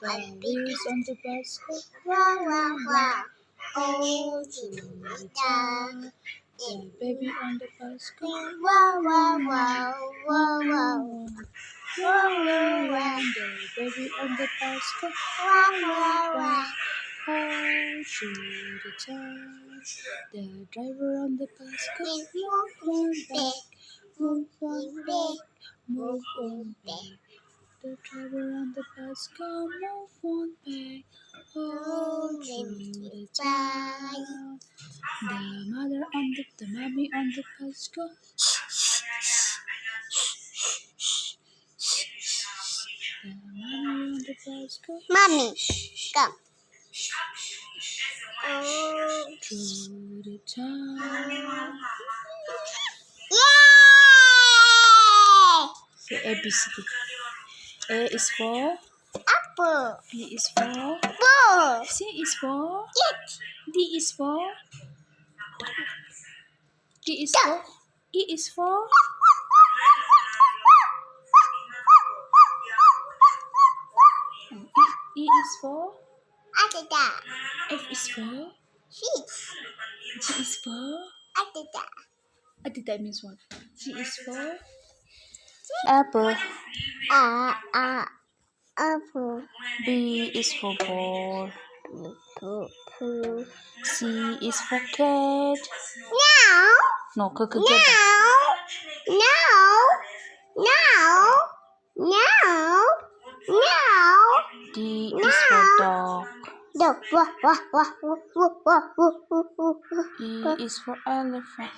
Berries on the basket. Wow, wow, wow. Oh, Chimita. The baby on the basket. Wow, wow, wow. Wow, wow. Wow, wow, wow. The baby on the basket. Wow, wow, wow. Oh, to the town. The driver on the basket. Move on back. Move on back. Move Move on back. The driver on the bus, come move on back. Oh, to the town. The mother on the mommy on the bus, go. The mommy on the bus, go. Mommy, come. Oh. To the town. Yay! Say ABCD. A is for, Apple. B is for, Ball. C is for, It. D is for, E is for, E is for, E is for, Adida. F is for, Fish. G is for, Adida. that means what? G is for apple. Apple. B is for ball. Poo. C is for cat. No. No, cat. No. No. No. No. No. D is for dog. Dog. Wah, wah, wah, wah, wah, wah, wah, wah, wah, wah. E is for elephant.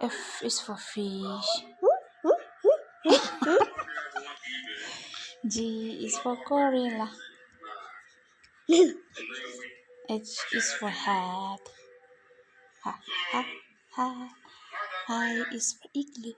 F is for fish. G is for gorilla. H is for hat. Ha, ha, ha. I is for igloo.